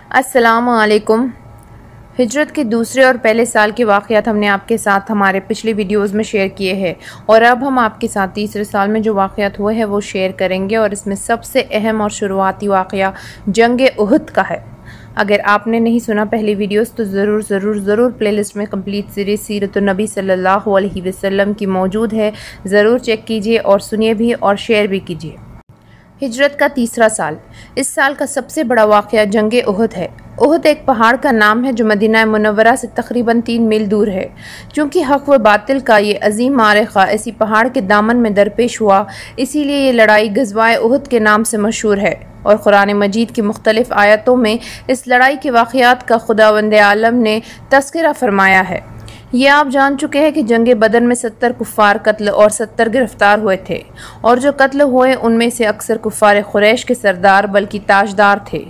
السلام علیکم۔ ہجرت کے دوسرے اور پہلے سال کے واقعات ہم نے آپ کے ساتھ ہمارے پچھلی ویڈیوز میں شیئر کیے ہیں، اور اب ہم آپ کے ساتھ تیسرے سال میں جو واقعات ہوئے ہیں وہ شیئر کریں گے، اور اس میں سب سے اہم اور شروعاتی واقعہ جنگ احد کا ہے۔ اگر آپ نے نہیں سنا پہلی ویڈیوز تو ضرور پلے لسٹ میں کمپلیٹ سیریز سیرت النبی صلی اللہ علیہ وسلم کی موجود ہے، ضرور چیک کیجئے اور سنیے بھی اور شیئر بھی کیجئے۔ ہجرت کا تیسرا سال۔ اس سال کا سب سے بڑا واقعہ جنگ احد ہے۔ احد ایک پہاڑ کا نام ہے جو مدینہ منورہ سے تقریباً 3 میل دور ہے۔ چونکہ حق و باطل کا یہ عظیم معرکہ اسی پہاڑ کے دامن میں درپیش ہوا، اسی لیے یہ لڑائی غزوہ احد کے نام سے مشہور ہے، اور قرآن مجید کی مختلف آیتوں میں اس لڑائی کے واقعات کا خداوند عالم نے تذکرہ فرمایا ہے۔ یہ آپ جان چکے ہیں کہ جنگ بدر میں 70 کفار قتل اور 70 گرفتار ہوئے تھے، اور جو قتل ہوئے ان میں سے اکثر کفار قریش کے سردار بلکہ تاجدار تھے۔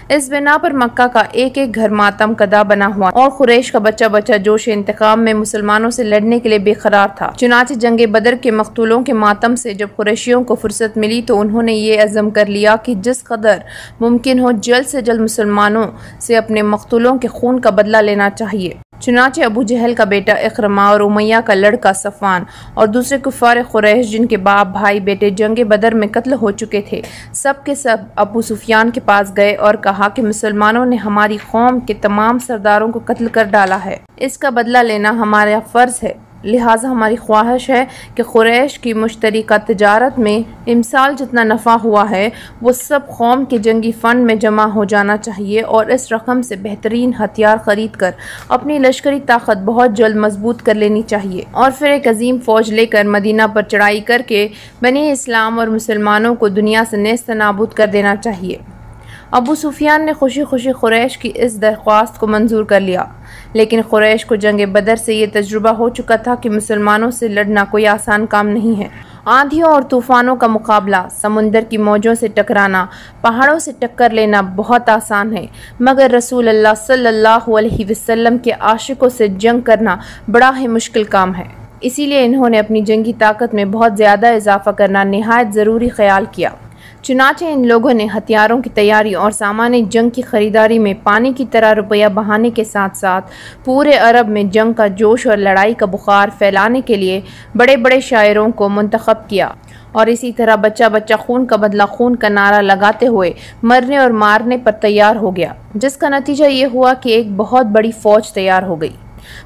اس بنا پر مکہ کا ایک گھر ماتم کدا بنا ہوا، اور قریش کا بچہ جوش انتقام میں مسلمانوں سے لڑنے کے لیے بے قرار تھا۔ چنانچہ جنگ بدر کے مقتولوں کے ماتم سے جب قریشیوں کو فرصت ملی تو انہوں نے یہ عزم کر لیا کہ جس قدر ممکن ہو جلد سے جلد مسلمانوں سے اپنے مقتولوں کے خون کا بدلہ لینا چاہیے۔ چنانچہ ابو جہل کا بیٹا اکرمہ اور امیہ کا لڑکا صفوان اور دوسرے کفار قریش جن کے باپ بھائی بیٹے جنگ بدر میں قتل ہو چکے تھے، سب کے سب ابو سفیان کے پاس گئے اور کہا کہ مسلمانوں نے ہماری قوم کے تمام سرداروں کو قتل کر ڈالا ہے، اس کا بدلہ لینا ہمارا فرض ہے، لہٰذا ہماری خواہش ہے کہ قریش کی مشترکہ تجارت میں امسال جتنا نفع ہوا ہے وہ سب قوم کے جنگی فنڈ میں جمع ہو جانا چاہیے، اور اس رقم سے بہترین ہتھیار خرید کر اپنی لشکری طاقت بہت جلد مضبوط کر لینی چاہیے، اور پھر ایک عظیم فوج لے کر مدینہ پر چڑھائی کر کے بنی اسلام اور مسلمانوں کو دنیا سے نیست نابود کر دینا چاہیے۔ ابو سفیان نے خوشی خوشی قریش کی اس درخواست کو منظور کر لیا، لیکن قریش کو جنگ بدر سے یہ تجربہ ہو چکا تھا کہ مسلمانوں سے لڑنا کوئی آسان کام نہیں ہے۔ آندھیوں اور طوفانوں کا مقابلہ، سمندر کی موجوں سے ٹکرانا، پہاڑوں سے ٹکر لینا بہت آسان ہے، مگر رسول اللہ صلی اللہ علیہ وسلم کے عاشقوں سے جنگ کرنا بڑا ہی مشکل کام ہے۔ اسی لیے انہوں نے اپنی جنگی طاقت میں بہت زیادہ اضافہ کرنا نہایت ضروری خیال کیا۔ چنانچہ ان لوگوں نے ہتھیاروں کی تیاری اور سامان جنگ کی خریداری میں پانی کی طرح روپیہ بہانے کے ساتھ ساتھ پورے عرب میں جنگ کا جوش اور لڑائی کا بخار پھیلانے کے لیے بڑے بڑے شاعروں کو منتخب کیا، اور اسی طرح بچہ خون کا بدلہ خون کا نعرہ لگاتے ہوئے مرنے اور مارنے پر تیار ہو گیا، جس کا نتیجہ یہ ہوا کہ ایک بہت بڑی فوج تیار ہو گئی۔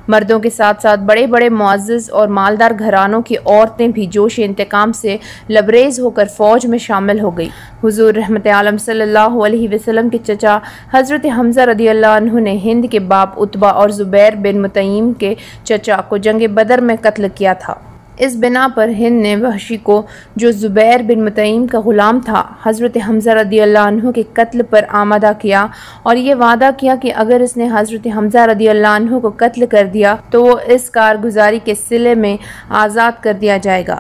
مردوں کے ساتھ ساتھ بڑے بڑے معزز اور مالدار گھرانوں کی عورتیں بھی جوش انتقام سے لبریز ہو کر فوج میں شامل ہو گئی۔ حضور رحمت عالم صلی اللہ علیہ وسلم کے چچا حضرت حمزہ رضی اللہ عنہ نے ہند کے باپ عتبہ اور زبیر بن مطعم کے چچا کو جنگ بدر میں قتل کیا تھا۔ اس بنا پر ہند نے وحشی کو، جو زبیر بن مطعم کا غلام تھا، حضرت حمزہ رضی اللہ عنہ کے قتل پر آمادہ کیا، اور یہ وعدہ کیا کہ اگر اس نے حضرت حمزہ رضی اللہ عنہ کو قتل کر دیا تو وہ اس کارگزاری کے صلے میں آزاد کر دیا جائے گا۔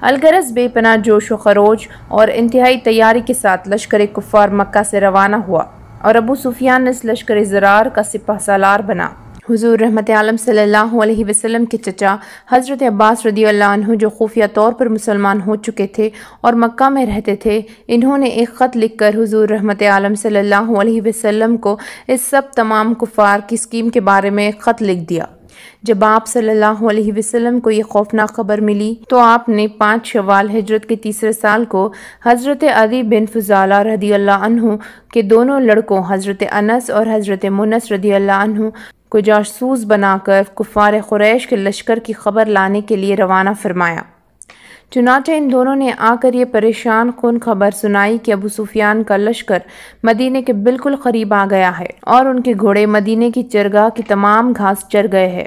الغرض بے پناہ جوش و خروش اور انتہائی تیاری کے ساتھ لشکر کفار مکہ سے روانہ ہوا، اور ابو سفیان اس لشکر زرار کا سپہ سالار بنا۔ حضور رحمت عالم صلی اللہ علیہ وسلم کے چچا حضرت عباس رضی اللہ عنہ جو خفیہ طور پر مسلمان ہو چکے تھے اور مکہ میں رہتے تھے، انہوں نے ایک خط لکھ کر حضور رحمت عالم صلی اللہ علیہ وسلم کو اس سب تمام کفار کی اسکیم کے بارے میں ایک خط لکھ دیا۔ جب آپ صلی اللہ علیہ وسلم کو یہ خوفناک خبر ملی تو آپ نے 5 شوال ہجرت کے تیسرے سال کو حضرت علی بن فضالہ رضی اللہ عنہ کے دونوں لڑکوں حضرت انس اور حضرت منس رضی اللہ عنہ کو جاسوس بنا کر کفار قریش کے لشکر کی خبر لانے کے لیے روانہ فرمایا۔ چنانچہ ان دونوں نے آ کر یہ پریشان کن خبر سنائی کہ ابو سفیان کا لشکر مدینے کے بالکل قریب آ گیا ہے، اور ان کے گھوڑے مدینے کی چرگاہ کی تمام گھاس چر گئے ہیں۔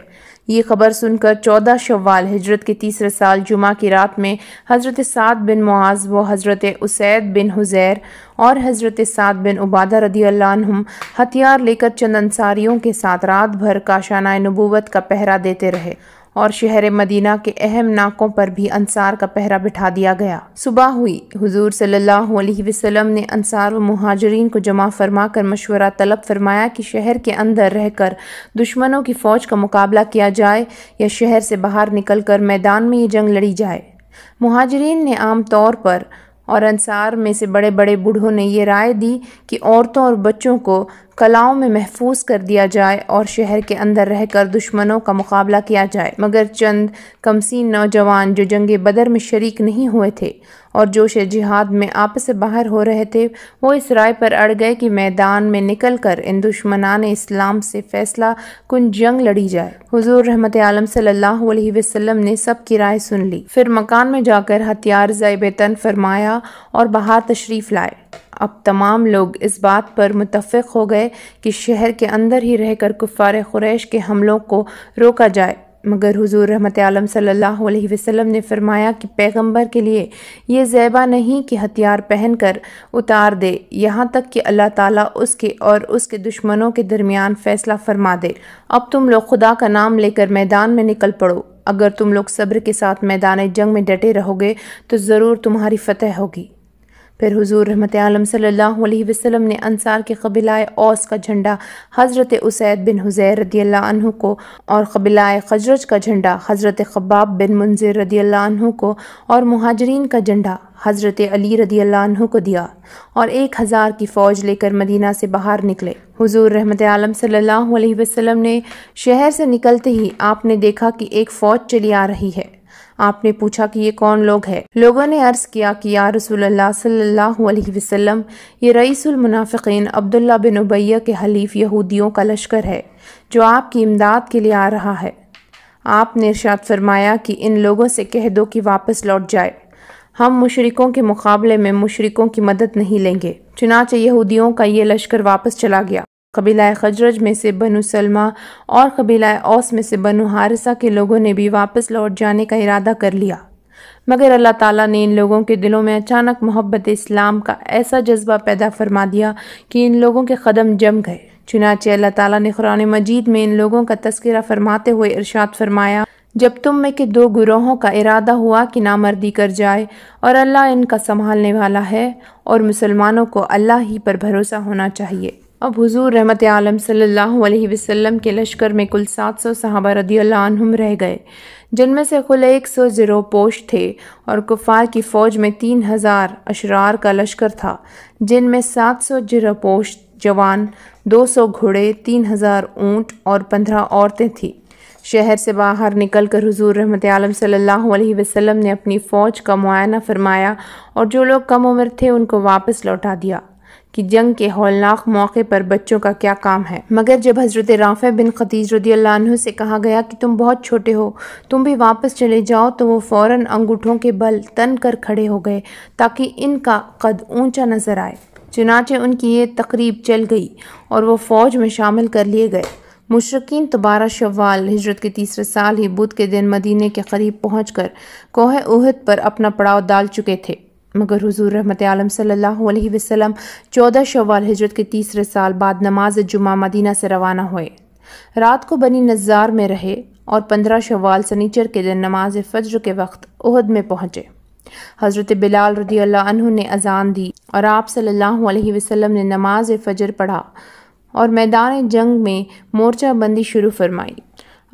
یہ خبر سن کر 14 شوال ہجرت کے تیسرے سال جمعہ کی رات میں حضرت سعد بن معاذ و حضرت اسید بن حضیر اور حضرت سعد بن عبادہ رضی اللہ عنہم ہتھیار لے کر چند انصاریوں کے ساتھ رات بھر کاشانہ نبوت کا پہرا دیتے رہے، اور شہر مدینہ کے اہم ناکوں پر بھی انصار کا پہرا بٹھا دیا گیا۔ صبح ہوئی، حضور صلی اللہ علیہ وسلم نے انصار و مہاجرین کو جمع فرما کر مشورہ طلب فرمایا کہ شہر کے اندر رہ کر دشمنوں کی فوج کا مقابلہ کیا جائے یا شہر سے باہر نکل کر میدان میں یہ جنگ لڑی جائے۔ مہاجرین نے عام طور پر اور انصار میں سے بڑے بڑے بوڑھوں نے یہ رائے دی کہ عورتوں اور بچوں کو قلعوں میں محفوظ کر دیا جائے اور شہر کے اندر رہ کر دشمنوں کا مقابلہ کیا جائے، مگر چند کمسین نوجوان جو جنگ بدر میں شریک نہیں ہوئے تھے اور جوش جہاد میں آپس سے باہر ہو رہے تھے، وہ اس رائے پر اڑ گئے کہ میدان میں نکل کر ان دشمنان اسلام سے فیصلہ کن جنگ لڑی جائے۔ حضور رحمت عالم صلی اللہ علیہ وسلم نے سب کی رائے سن لی، پھر مکان میں جا کر ہتھیار ضرب تن فرمایا اور باہر تشریف لائے۔ اب تمام لوگ اس بات پر متفق ہو گئے کہ شہر کے اندر ہی رہ کر کفار قریش کے حملوں کو روکا جائے، مگر حضور رحمت عالم صلی اللہ علیہ وسلم نے فرمایا کہ پیغمبر کے لیے یہ زیبا نہیں کہ ہتھیار پہن کر اتار دے یہاں تک کہ اللہ تعالیٰ اس کے اور اس کے دشمنوں کے درمیان فیصلہ فرما دے۔ اب تم لوگ خدا کا نام لے کر میدان میں نکل پڑو، اگر تم لوگ صبر کے ساتھ میدان جنگ میں ڈٹے رہو گے تو ضرور تمہاری فتح ہوگی۔ پھر حضور رحمت عالم صلی اللہ علیہ وسلم نے انصار کے قبیلہ اوس کا جھنڈا حضرت اسید بن حضیر رضی اللہ عنہ کو اور قبیلہ خزرج کا جھنڈا حضرت خباب بن منذر رضی اللہ عنہ کو اور مہاجرین کا جھنڈا حضرت علی رضی اللہ عنہ کو دیا اور 1000 کی فوج لے کر مدینہ سے باہر نکلے۔ حضور رحمت عالم صلی اللہ علیہ وسلم نے شہر سے نکلتے ہی آپ نے دیکھا کہ ایک فوج چلی آ رہی ہے۔ آپ نے پوچھا کہ یہ کون لوگ ہیں؟ لوگوں نے عرض کیا کہ یا رسول اللہ صلی اللہ علیہ وسلم، یہ رئیس المنافقین عبداللہ بن ابیہ کے حلیف یہودیوں کا لشکر ہے جو آپ کی امداد کے لیے آ رہا ہے۔ آپ نے ارشاد فرمایا کہ ان لوگوں سے کہہ دو کہ واپس لوٹ جائے، ہم مشرکوں کے مقابلے میں مشرکوں کی مدد نہیں لیں گے۔ چنانچہ یہودیوں کا یہ لشکر واپس چلا گیا۔ قبیلہ خزرج میں سے بنو سلمہ اور قبیلہ اوس میں سے بنو حارثہ کے لوگوں نے بھی واپس لوٹ جانے کا ارادہ کر لیا، مگر اللہ تعالیٰ نے ان لوگوں کے دلوں میں اچانک محبت اسلام کا ایسا جذبہ پیدا فرما دیا کہ ان لوگوں کے قدم جم گئے۔ چنانچہ اللہ تعالیٰ نے قرآن مجید میں ان لوگوں کا تذکرہ فرماتے ہوئے ارشاد فرمایا، جب تم میں کے 2 گروہوں کا ارادہ ہوا کہ نامردی کر جائے اور اللہ ان کا سنبھالنے والا ہے اور مسلمانوں کو اللہ ہی پر بھروسہ ہونا چاہیے۔ اب حضور رحمت عالم صلی اللہ علیہ وسلم کے لشکر میں کل 700 صحابہ رضی اللہ عنہم رہ گئے، جن میں سے کل 100 زرو پوش تھے، اور کفار کی فوج میں 3000 اشرار کا لشکر تھا، جن میں 700 زرو پوش جوان، 200 گھوڑے، 3000 اونٹ اور 15 عورتیں تھیں۔ شہر سے باہر نکل کر حضور رحمت عالم صلی اللہ علیہ وسلم نے اپنی فوج کا معائنہ فرمایا اور جو لوگ کم عمر تھے ان کو واپس لوٹا دیا کہ جنگ کے ہولناک موقع پر بچوں کا کیا کام ہے۔ مگر جب حضرت رافع بن خدیج رضی اللہ عنہ سے کہا گیا کہ تم بہت چھوٹے ہو، تم بھی واپس چلے جاؤ، تو وہ فوراً انگوٹھوں کے بل تن کر کھڑے ہو گئے تاکہ ان کا قد اونچا نظر آئے۔ چنانچہ ان کی یہ تقریب چل گئی اور وہ فوج میں شامل کر لیے گئے۔ مشرکین 12 شوال ہجرت کے تیسرے سال ہی بدھ کے دن مدینے کے قریب پہنچ کر کوہ احد پر اپنا پڑاؤ ڈال چکے تھے، مگر حضور رحمت عالم صلی اللہ علیہ وسلم 14 شوال ہجرت کے تیسرے سال بعد نماز جمعہ مدینہ سے روانہ ہوئے، رات کو بنی نزار میں رہے اور 15 شوال سنیچر کے دن نماز فجر کے وقت احد میں پہنچے۔ حضرت بلال رضی اللہ عنہ نے اذان دی اور آپ صلی اللہ علیہ وسلم نے نماز فجر پڑھا اور میدان جنگ میں مورچہ بندی شروع فرمائی۔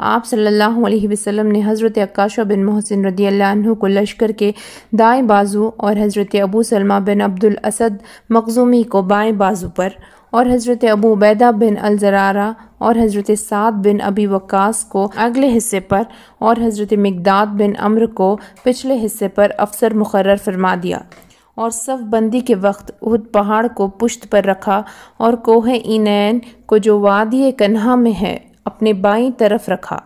آپ صلی اللہ علیہ وسلم نے حضرت عکاشہ بن محسن رضی اللہ عنہ کو لشکر کے دائیں بازو اور حضرت ابو سلمہ بن عبد الاسد مخزومی کو بائیں بازو پر اور حضرت ابو عبیدہ بن الزرارہ اور حضرت سعد بن ابی وقاص کو اگلے حصے پر اور حضرت مقداد بن عمرو کو پچھلے حصے پر افسر مقرر فرما دیا اور صف بندی کے وقت احد پہاڑ کو پشت پر رکھا اور کوہ اینین کو جو وادی کنہا میں ہے اپنے بائیں طرف رکھا۔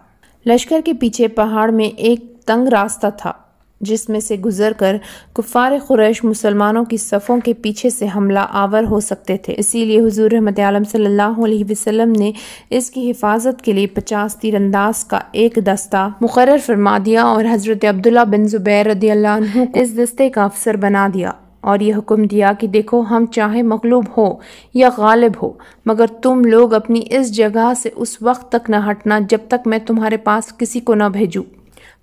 لشکر کے پیچھے پہاڑ میں ایک تنگ راستہ تھا جس میں سے گزر کر کفار قریش مسلمانوں کی صفوں کے پیچھے سے حملہ آور ہو سکتے تھے، اسی لیے حضور رحمت عالم صلی اللہ علیہ وسلم نے اس کی حفاظت کے لیے 50 تیر انداز کا ایک دستہ مقرر فرما دیا اور حضرت عبداللہ بن زبیر رضی اللہ عنہ کو اس دستے کا افسر بنا دیا اور یہ حکم دیا کہ دیکھو، ہم چاہے مغلوب ہو یا غالب ہو، مگر تم لوگ اپنی اس جگہ سے اس وقت تک نہ ہٹنا جب تک میں تمہارے پاس کسی کو نہ بھیجوں۔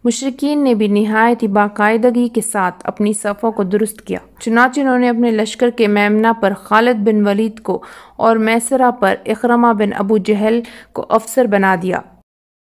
مشرکین نے بھی نہایت ہی باقاعدگی کے ساتھ اپنی صفوں کو درست کیا، چنانچہ انہوں نے اپنے لشکر کے میمنہ پر خالد بن ولید کو اور میسرہ پر اکرمہ بن ابو جہل کو افسر بنا دیا۔